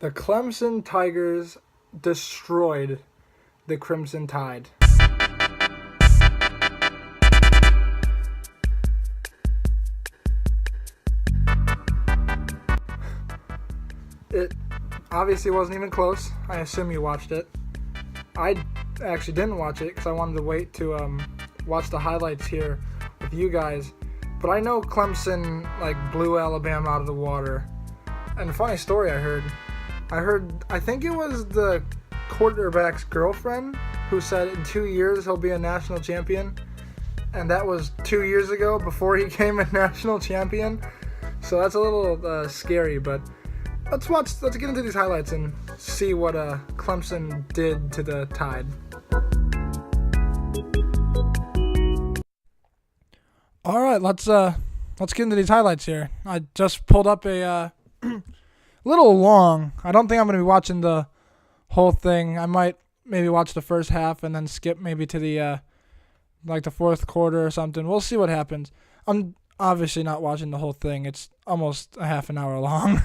The Clemson Tigers destroyed the Crimson Tide. It obviously wasn't even close. I assume you watched it. I actually didn't watch it because I wanted to wait to watch the highlights here with you guys. But I know Clemson blew Alabama out of the water. And a funny story I heard, I think it was the quarterback's girlfriend who said in 2 years he'll be a national champion. And that was 2 years ago before he became a national champion. So that's a little scary, but let's get into these highlights and see what Clemson did to the Tide. All right, let's get into these highlights here. I just pulled up a little long. I don't think I'm going to be watching the whole thing. I might maybe watch the first half and then skip maybe to the the fourth quarter or something. We'll see what happens. I'm obviously not watching the whole thing. It's almost a half an hour long.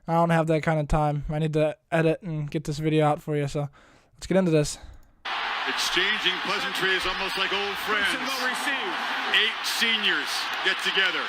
I don't have that kind of time. I need to edit and get this video out for you, so let's get into this. Exchanging pleasantries almost like old friends. 8 seniors get together.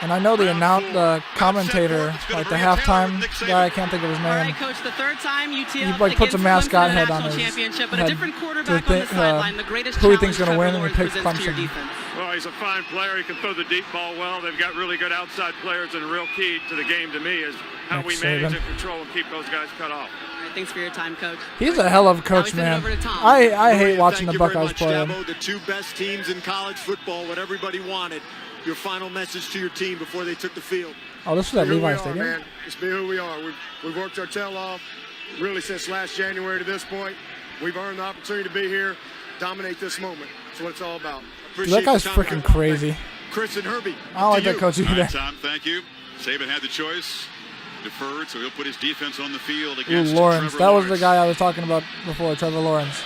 And I know the commentator, the halftime guy, I can't think of his name. All right, Coach, the third time you tee up he puts a mascot head on his championship, but a different quarterback on the sideline, the greatest who he thinks is going to win, and he picks Clemson. Well, he's a fine player. He can throw the deep ball well. They've got really good outside players, and a real key to the game to me is how we manage and control and keep those guys cut off. Thanks for your time, Coach. He's a hell of a coach, man. I hate watching the Buckeyes play him. The two best teams in college football, what everybody wanted. Your final message to your team before they took the field. Oh, this is at Levi Stadium? Man. Just be who we are. We've worked our tail off really since last January to this point. We've earned the opportunity to be here, dominate this moment. That's what it's all about. Dude, that guy's freaking crazy. Chris and Herbie. I don't like that coach either. Right, Tom, thank you. Saban had the choice. Deferred, so he'll put his defense on the field against Lawrence. Trevor That was Lawrence. the guy I was talking about before, Trevor Lawrence.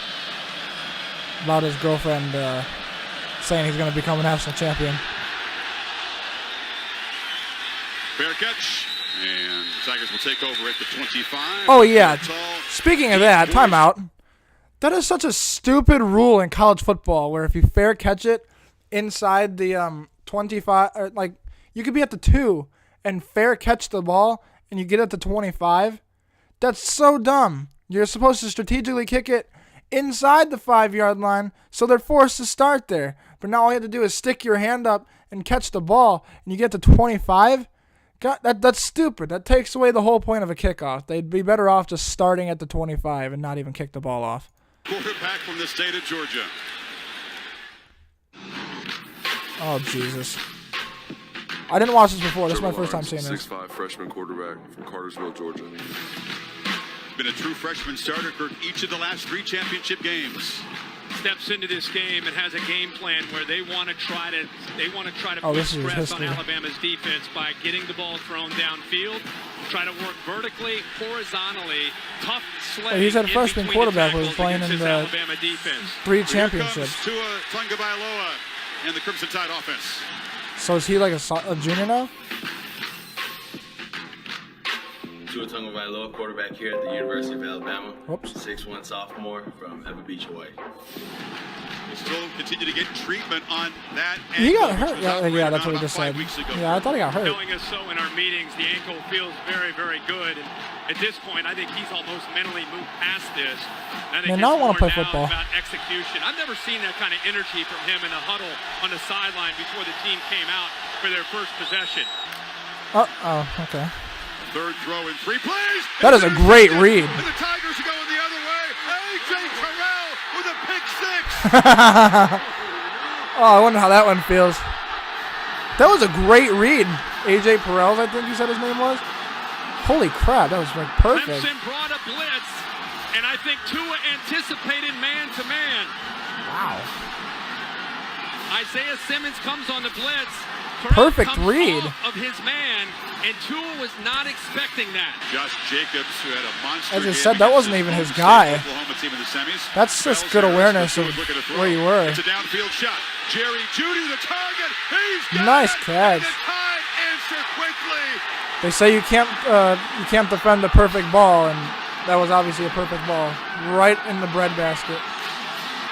About his girlfriend saying he's going to become a national champion. Fair catch, and the Tigers will take over at the 25. Oh, yeah. Speaking of that, timeout. That is such a stupid rule in college football where if you fair catch it inside the 25, or you could be at the 2 and fair catch the ball and you get it to 25. That's so dumb. You're supposed to strategically kick it inside the 5-yard line so they're forced to start there. But now all you have to do is stick your hand up and catch the ball and you get to 25. God, that's stupid. That takes away the whole point of a kickoff. They'd be better off just starting at the 25 and not even kick the ball off. Quarterback from the state of Georgia. Oh, Jesus. I didn't watch this before. This is my first time seeing this. 6'5" freshman quarterback from Cartersville, Georgia. Been a true freshman starter for each of the last 3 championship games. Steps into this game and has a game plan where they want to try to put stress on Alabama's defense by getting the ball thrown downfield, try to work vertically, horizontally, tough sledding. He's had a freshman quarterback who was playing in the 3 championships. Tua Tagovailoa and the Crimson Tide offense. So is he like a junior now? Tua Tagovailoa, quarterback here at the University of Alabama. Whoops. 6'1" sophomore from Ever Beach, Hawaii. We'll still continue to get treatment on that. He got hurt. Yeah, that's what he just said. Yeah, I thought he got hurt. Knowing us so in our meetings, the ankle feels very, very good. And at this point, I think he's almost mentally moved past this. I think now I want to play now football. About execution. I've never seen that kind of energy from him in the huddle on the sideline before the team came out for their first possession. Oh, okay. Third throw in 3 plays. That is a great read. And the Tigers are going the other way. A.J. Terrell with a pick 6. Oh, I wonder how that one feels. That was a great read. A.J. Perez, I think you said his name was. Holy crap, that was perfect. Clemson brought a blitz, and I think Tua anticipated man-to-man. Wow. Isaiah Simmons comes on the blitz. Perfect read of his man, and Tua was not expecting that. Josh Jacobs, who had a monster. As I said, that wasn't even his guy. That's just good awareness of where you were. It's a downfield shot. Jerry Jeudy, the target. He's got nice it. catch. And the time answer quickly. They say you can't defend a perfect ball, and that was obviously a perfect ball right in the breadbasket.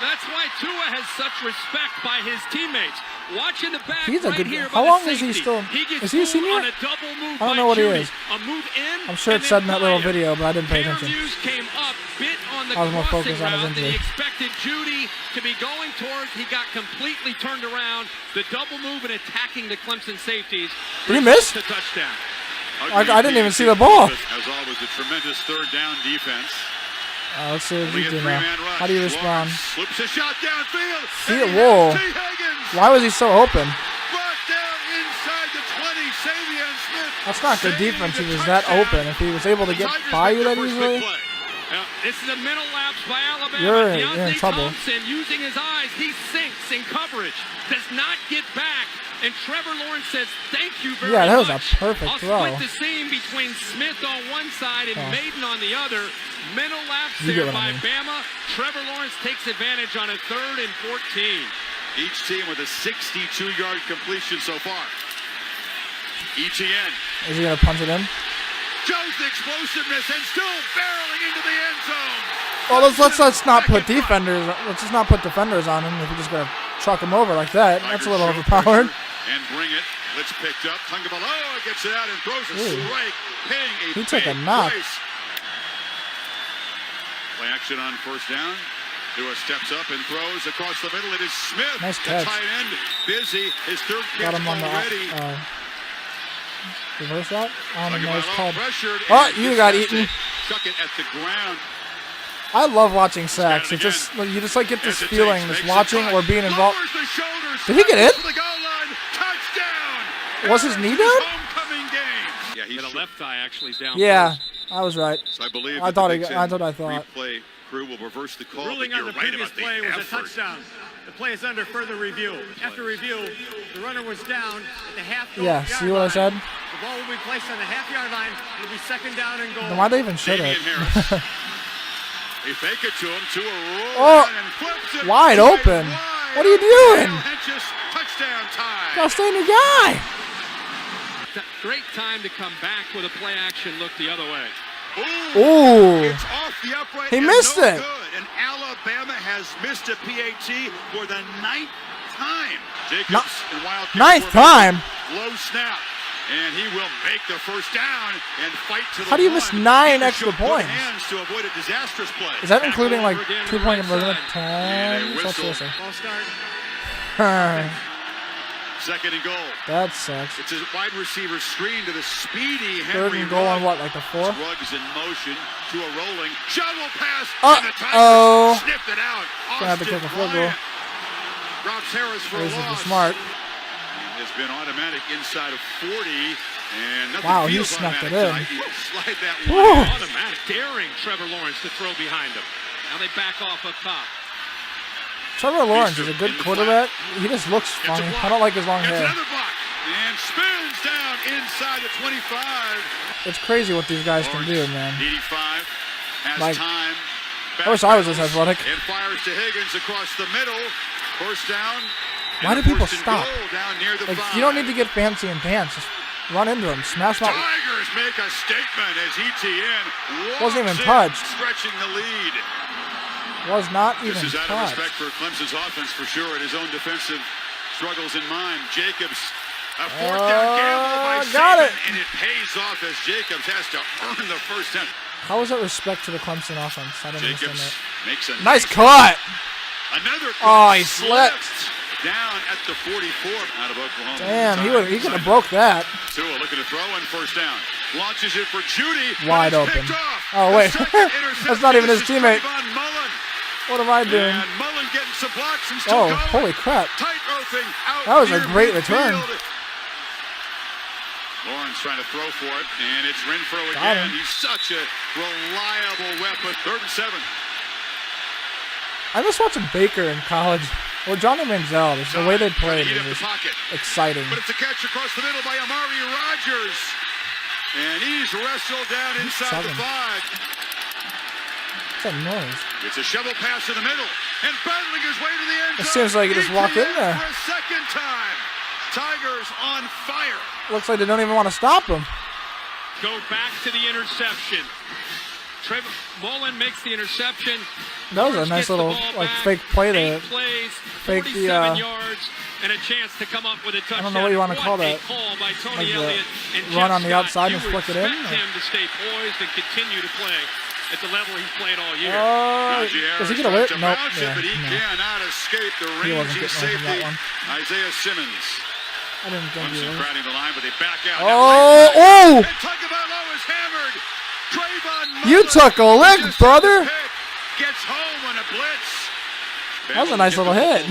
That's why Tua has such respect by his teammates. Watch in the back. He's a right good. Here How by long the is he safety. still? He Is he a senior? On a double move I don't know what Judy. he is. A move in. I'm sure it said in that little video, but I didn't pay attention. Came up, bit on the I was more crossing focused on his route that injury. he expected Judy to be going towards. He got completely turned around. The double move and attacking the Clemson safeties. Did he miss? The touchdown. I didn't even see the ball. As always, a tremendous third down defense. Let's see what he did now. How do you respond? Slips a shot downfield. Whoa. Why was he so open? Brought down inside the 20. Savion Smith. That's not good defense. He was that open. If he was able to get by you that easily. This is a mental lapse by Alabama. You're in trouble. Thompson using his eyes. He sinks in coverage. Does not get back. And Trevor Lawrence says, thank you very much. Yeah, that was a perfect throw. I'll split the seam between Smith on one side and Maiden on the other. Mental lapse You there get what by I mean. Bama. Trevor Lawrence takes advantage on a 3rd and 14. Each team with a 62-yard completion so far. ETN. Is he gonna punch it in? Joe's explosiveness and still barreling into the end zone. Well, let's not put defenders. Let's just not put defenders on him if we're just gonna truck him over like that. That's a little overpowered. And bring it. Blitz picked up. Tagovailoa gets it out and throws a strike. Paying a He took a big knock. price. Play action on first down. Tua steps up and throws across the middle. It is Smith, Nice the catch. tight end, busy. His third catch Got him on already. the reverse route. I don't know what it's Tagovailoa called. pressured Oh, and you got intercepted. eaten. Chuck it at the ground. I love watching sacks. Got it It just you just like get this Hesitates, feeling, makes this a watching cut, or being involved. lowers the shoulders, Did he get strides it? to the goal line. Touchdown! Was his knee Aaron's down? homecoming game. Yeah, he's a left thigh actually down. Yeah, I was right. So I believe I thought I thought. Replay crew will reverse the call. Ruling on the previous play was a touchdown. The play is under further review. After review, the runner was down at the half-yard Yeah, see what I said? The ball will be placed on the half-yard line. It'll be 2nd down and goal. Then why'd they even show that? They fake it to him. To a roll Oh, and flips it wide open. wide. What are you doing? Henches, touchdown time. Gotta stay in your guy. Great time to come back with a play action look the other way. Ooh. It's off the upright. He and missed no it. Good. And Alabama has missed a PAT for the 9th time. Jacobs and Wildcat 9th time? Low snap. And he will make the first down and fight to the How do you miss 9 extra points? Hands to avoid a disastrous play. Is that including like Back over again 2-point to the right conversion? side. And 10. a That's whistle. Ball start. Second and goal. That sucks. It's a wide receiver screen to the speedy 3rd Henry and goal on Ruggs. what, like the 4th? Ruggs in motion to a rolling shovel pass. Uh-oh. And the Tigers sniffed it out. Gonna have to kick a field goal. Bryant robs Harris for a This is loss. smart. Has been automatic inside of 40. And nothing Wow, he feels snuck it automatic in. tonight. Slide that Woo. one. Automatic, daring Trevor Lawrence to throw behind him. Now they back off up top. Trevor Lawrence is a good In the quarterback. He just looks Gets a funny. block. I don't like his long Gets hair. another block. And spins down inside the 25. It's crazy what these guys can do, man. 85 has Like, time. I wish I was this athletic. And fires to Higgins across the middle. First down. Why do And a people first and stop? goal down near the Like, 5. you don't need to get fancy in pants. Just run into him, smash him out. Tigers make a statement as ETN Wasn't even walks in, touched. stretching the lead. Was not even This is out of touched. respect for Clemson's offense for sure, and his own defensive struggles in mind. Jacobs, a 4th down gamble by got Saban, it. and it pays off as Jacobs has to earn the first down. How is that respect to the Clemson offense? I don't Jacobs understand makes a that. Nice cut. Another Oh, he slipped slipped. down at the 44 out of Oklahoma. Damn, he could have broke that. Tua looking to throw and first down. Launches it for Judy. Wide but it's open. picked off. Oh, The wait. second That's not even his interception. teammate. This is Trayvon Mullen. What am I doing? And Mullen getting some blocks and still Oh, going. holy crap. Tight roping out That was a near great midfield. return. Lawrence trying to throw for it, and it's Renfro Got again. him. He's such a reliable weapon. 3rd and 7. I miss watching Baker in college. Or Johnny Manziel. Just the way they played Heat was up the just pocket. exciting. But it's a catch across the middle by Amari Rogers. And he's wrestled down inside the chugging? 5. What's that noise? It's a shovel pass in the middle. And battling his way to the end It zone. seems like he just walked in there. For a second time. Tigers on fire. Looks like they don't even want to stop him. go back to the interception. Trevor Mullen makes the interception. That was a nice little fake play to fake the yards and a chance to come up with a touchdown. I don't know what you want to call that. Call by Tony like Elliott and run Jeff on the Scott. outside and You flick it in. expect him to stay poised and continue to play at the level he's played all year. Does he get a whip? Nope. Yeah, but he cannot escape the ranging safety, Isaiah Simmons. I didn't think he was. Crowding the line, but they back out. Oh! And Tagovailoa is hammered. Trayvon Mullen You took a lick, brother. Gets home on a blitz. That was a nice little hit.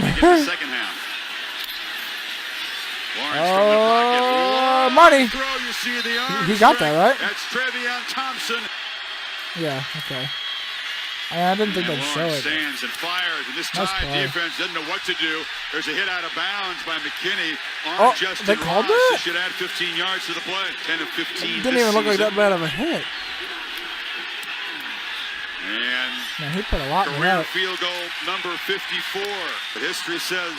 Second half. Money. Throw, you see the arm He got that, right? That's Trevion Thompson. Yeah, okay. I didn't think they'd show it. Stands and fires, and this Nice time play. defense doesn't know what to do. There's a hit out of bounds by McKinney. Justin they called Ross. that? This should add 15 yards to the play. 10 of 15. Didn't even look like that bad of a hit. And Man, he put a lot in career that. field goal number 54. But history says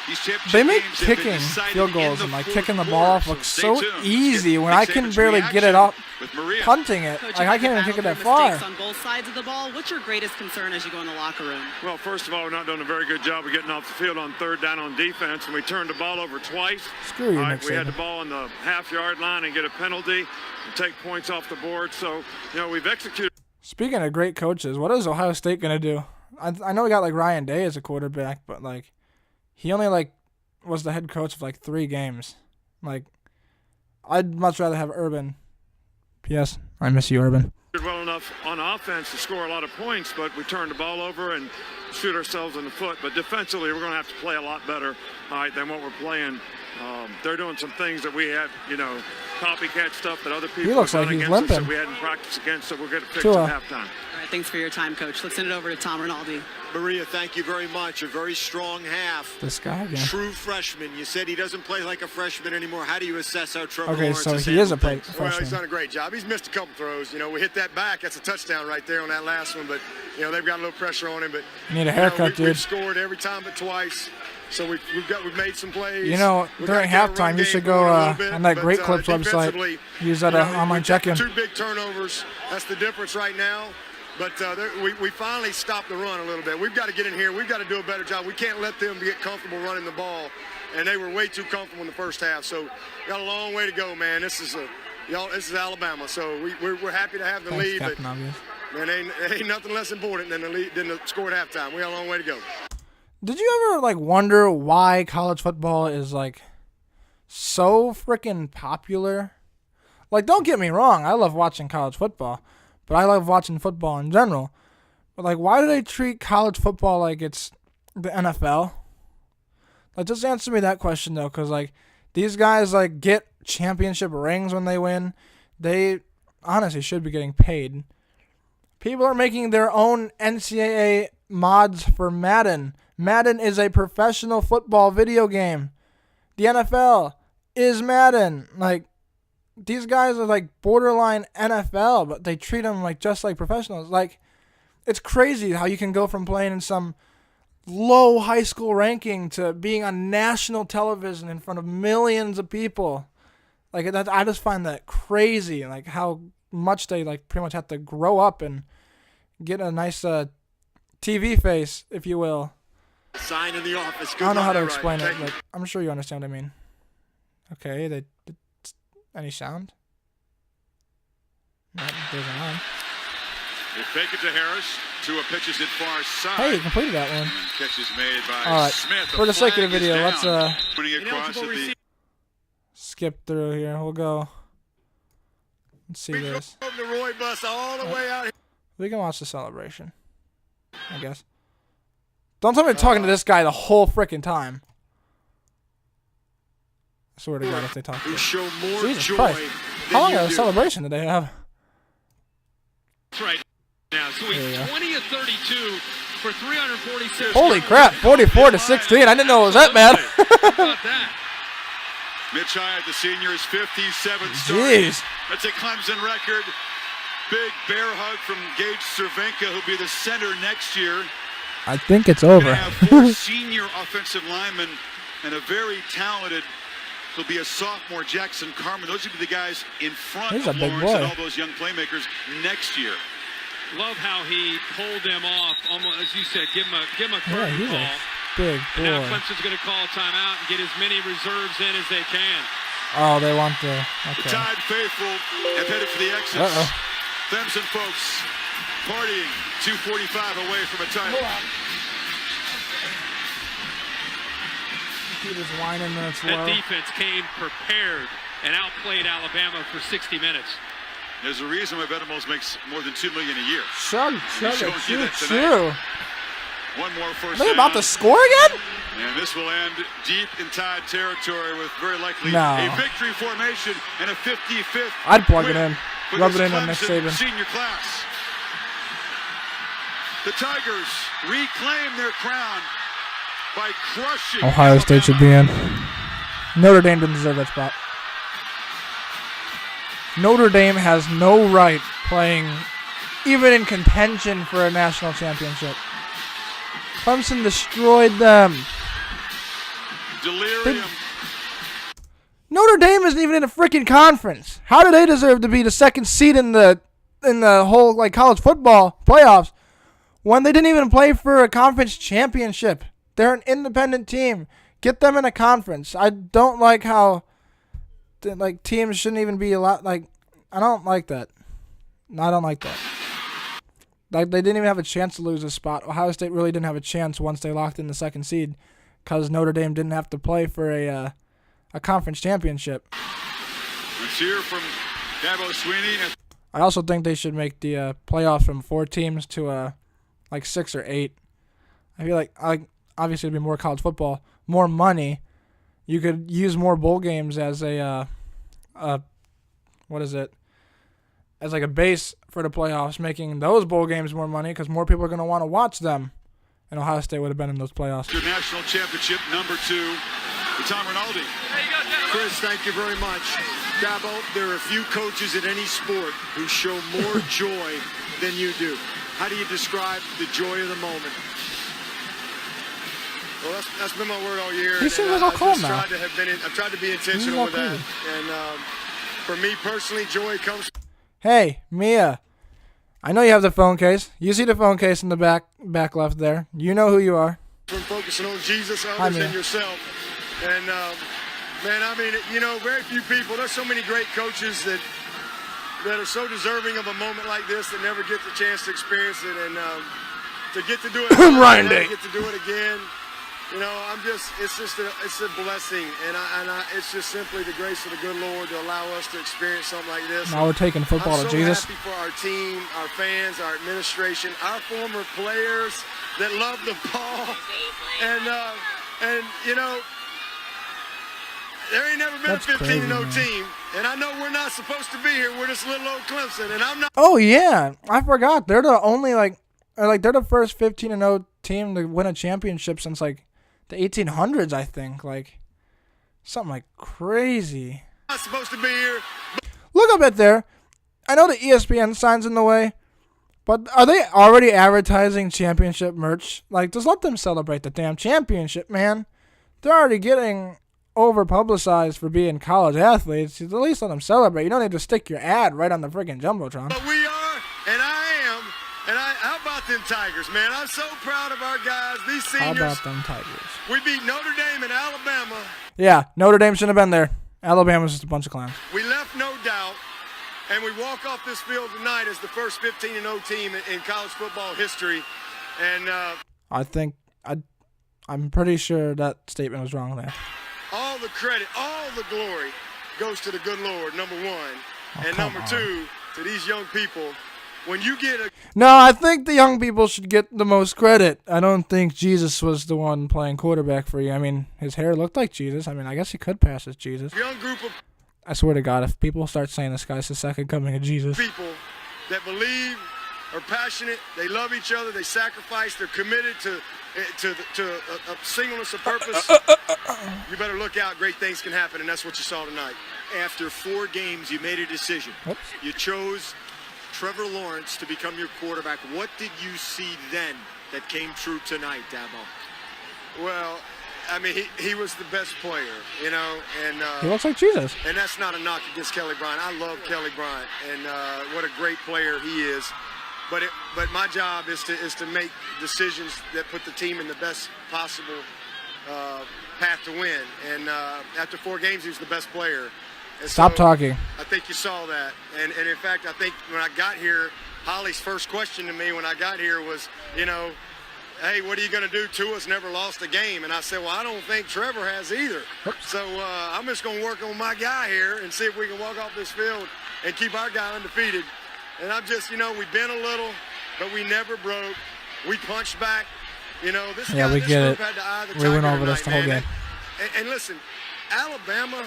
these championship They make games have been kicking decided field in goals the and like fourth kicking the quarter, ball off so look stay so tuned. easy when Nick I can Saban's barely get it reaction up, with Maria. punting it. Coach, Like I you can't even have kick it that battled far. mistakes on both sides of the ball. What's your greatest concern as you go in the locker room? Well, first of all, we're not doing a very good job of getting off the field on third down on defense, and we turned the ball over twice. Screw you, Nick We had the Saban. ball on the half-yard line and get a penalty and take points off the board. So, we've executed. Speaking of great coaches, what is Ohio State gonna do? I know we got like Ryan Day as a quarterback, but like he only was the head coach of 3 games. Like I'd much rather have Urban. P.S. I miss you, Urban. Well enough on offense to score a lot of points, but we turned the ball over and shoot ourselves in the foot. But defensively, we're going to have to play a lot better than what we're playing. They're doing some things that we have, copycat stuff that other people looks have like done he's against us that limping. we hadn't practiced against, so we're going to fix Tua. at halftime. All right, thanks for your time, Coach. Let's send it over to Tom Rinaldi. Maria, thank you very much. A very strong half. This guy again. True freshman. You said he doesn't play like a freshman anymore. How do you assess how Trevor Okay, Lawrence so has he is a handled things? Well, he's freshman. done a great job. He's missed a couple throws. We hit that back. That's a touchdown right there on that last one. But, they've got a little pressure on him. But You need a haircut, dude. We've scored every time but twice. So we've made some plays. During We've got to get our halftime, run you game should go going a little bit, on that but, Great Clips website. defensively, Use that online we've got check-in. 2 big turnovers. That's the difference right now. But we finally stopped the run a little bit. We've got to get in here. We've got to do a better job. We can't let them get comfortable running the ball. And they were way too comfortable in the first half. So got a long way to go, man. This is Alabama. So we're happy to have the lead. But man, ain't nothing less important than the score at halftime. We got a long way to go. Did you ever wonder why college football is so freaking popular? Don't get me wrong, I love watching college football, but I love watching football in general. But why do they treat college football like it's the NFL? Just answer me that question though, because these guys get championship rings when they win. They honestly should be getting paid. People are making their own NCAA mods for Madden. Madden is a professional football video game. The NFL is Madden. These guys are borderline NFL, but they treat them just like professionals. It's crazy how you can go from playing in some low high school ranking to being on national television in front of millions of people. I just find that crazy. How much they pretty much have to grow up and get a nice TV face, if you will. Sign in the office. I don't know how to explain it, but I'm sure you understand what I mean. Okay, any sound? No, there's an on. They fake it to Harris. Tua pitches it far side. Hey, you completed that one. Catch is made by All right, Smith. for the sake of the video, let's Putting it across at the skip through here. We'll go. Let's see this. The Roy bus all the way out here. We can watch the celebration, I guess. Don't tell me they're talking to this guy the whole freaking time. I swear to God, if they talk to who him. show more Jesus joy Christ. than How long you of a do. celebration did they have? That's right now. So There you he's go. 20 of 32 for 346. Holy crap, 44-16. I didn't know it was that bad. How about that? Mitch Hyatt, the senior, is 57 starts. Jeez. That's a Clemson record. Big bear hug from Gage Cervenka, who'll be the center next year. I think it's We're over. gonna have 4 senior offensive linemen and a very talented He'll be a sophomore. Jackson Carmen. Those will be the guys in front He's of a big Lawrence boy. and all those young playmakers next year. Love how he pulled them off, almost as you said, give him a curtain he's call. a big And now boy. Clemson's going to call a timeout and get as many reserves in as they can. Oh, they want the. The Okay. Tide faithful have headed for the exits. Uh-oh. Clemson folks partying 2:45 away from a title. He was whining and it's That low. defense came prepared and outplayed Alabama for 60 minutes. There's a reason why Venomos makes more than $2 million a year. Chug, chug, showing you chew, that chew. tonight. One more first Are they down. about to score again? And this will end deep in Tide territory with very likely No. a victory formation and a 55th. I'd plug it win in. for Rub this it in on Nick Clemson Saban. senior class. The Tigers reclaim their crown by crushing Ohio State should be in. Notre Dame didn't deserve that spot. Notre Dame has no right playing even in contention for a national championship. Clemson destroyed them. Delirium. Notre Dame isn't even in a freaking conference. How do they deserve to be the second seed in the whole like college football playoffs when they didn't even play for a conference championship? They're an independent team. Get them in a conference. I don't like how like teams shouldn't even be allowed. Like I don't like that. I don't like that. Like they didn't even have a chance to lose a spot. Ohio State really didn't have a chance once they locked in the second seed because Notre Dame didn't have to play for a conference championship. Let's hear from Dabo Swinney. I also think they should make the playoffs from 4 teams to like 6 or 8. I feel like obviously it'd be more college football, more money. You could use more bowl games as as like a base for the playoffs, making those bowl games more money because more people are going to want to watch them. And Ohio State would have been in those playoffs. Your national championship number 2, Tom Rinaldi. Chris, thank you very much. Dabo, there are few coaches in any sport who show more joy than you do. How do you describe the joy of the moment? Well, that's been my word all year. He seems like all calm now. I've tried to be intentional with that. And for me personally, joy comes. Hey, Mia. I know you have the phone case. You see the phone case in the back left there. You know who you are. From focusing on Jesus, Hi, others, Mia. and yourself. And, man, I mean, you know, very few people. There's so many great coaches that are so deserving of a moment like this that never get the chance to experience it. And to get to do it, Ryan Day. get to do it again. You know, it's a blessing, and it's just simply the grace of the good Lord to allow us to experience something like this. Now we're taking football I'm to so Jesus. happy for our team, our fans, our administration, our former players that love the ball, and you know, there ain't never been That's a 15-0 crazy, man. team, and I know we're not supposed to be here. We're just little old Clemson, and I'm not. Oh yeah, I forgot. They're the only they're the first 15-0 team to win a championship since like the 1800s, I think. Like something like crazy. Not supposed to be here. Look up at there. I know the ESPN sign's in the way, but are they already advertising championship merch? Like, just let them celebrate the damn championship, man. They're already getting over-publicized for being college athletes. At least let them celebrate. You don't need to stick your ad right on the freaking Jumbotron. But we are, and I am, how about them Tigers, man? I'm so proud of our guys, these How seniors. about them Tigers? We beat Notre Dame and Alabama. Yeah, Notre Dame shouldn't have been there. Alabama's just a bunch of clowns. We left no doubt, and we walk off this field tonight as the first 15-0 team in college football history. And I think I'm pretty sure that statement was wrong there. all the credit, all the glory goes to the good Lord, number one. And come number on. two, to these young people. When you get a No, I think the young people should get the most credit. I don't think Jesus was the one playing quarterback for you. I mean, his hair looked like Jesus. I mean, I guess he could pass as Jesus. young group of I swear to God, if people start saying this guy's the second coming of Jesus. people that believe, are passionate, they love each other, they sacrifice, they're committed to a singleness of purpose, you better look out. Great things can happen, and that's what you saw tonight. After 4 games, you made a decision. Oops. You chose Trevor Lawrence to become your quarterback. What did you see then that came true tonight, Dabo? Well, I mean, he was the best player, you know, and he looks like Jesus. And that's not a knock against Kelly Bryant. I love Kelly Bryant, and what a great player he is. But my job is to make decisions that put the team in the best possible path to win. And after 4 games, he was the best player. And Stop talking. I think you saw that. And in fact, I think when I got here, Holly's first question to me when I got here was, you know, hey, what are you going to do? Tua's never lost a game. And I said, well, I don't think Trevor has either. Oops. So I'm just going to work on my guy here and see if we can walk off this field and keep our guy undefeated. And I'm just, you know, we bent a little, but we never broke. We punched back. You know, this guy, we this get group it. had the eye of the We tiger went over tonight, this the whole man. game. And listen, Alabama,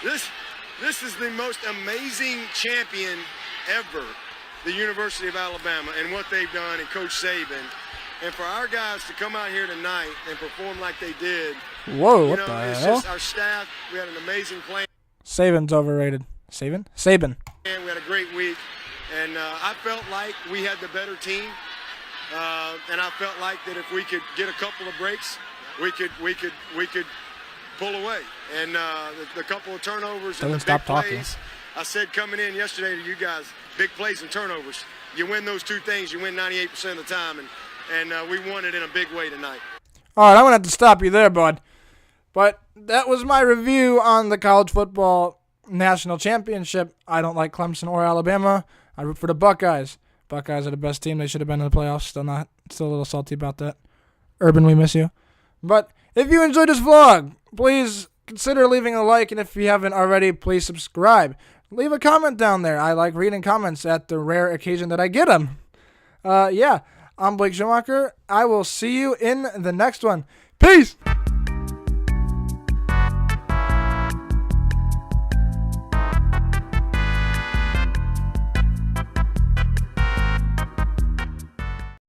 this is the most amazing champion ever, the University of Alabama, and what they've done, and Coach Saban. And for our guys to come out here tonight and perform like they did, Whoa, you what know, the it's hell? just our staff. We had an amazing plan. Saban's overrated. Saban? Saban. And we had a great week, and I felt like we had the better team, and I felt like that if we could get a couple of breaks, we could pull away. And the couple of turnovers and the big plays, I said coming in yesterday to you guys, big plays and turnovers. You win those 2 things, you win 98% of the time, and we won it in a big way tonight. All right, I'm going to have to stop you there, bud. But that was my review on the college football national championship. I don't like Clemson or Alabama. I root for the Buckeyes. Buckeyes are the best team. They should have been in the playoffs. Still a little salty about that. Urban, we miss you. But if you enjoyed this vlog, please consider leaving a like, and if you haven't already, please subscribe. Leave a comment down there. I like reading comments at the rare occasion that I get them. Yeah, I'm Blake Schumacher. I will see you in the next one. Peace!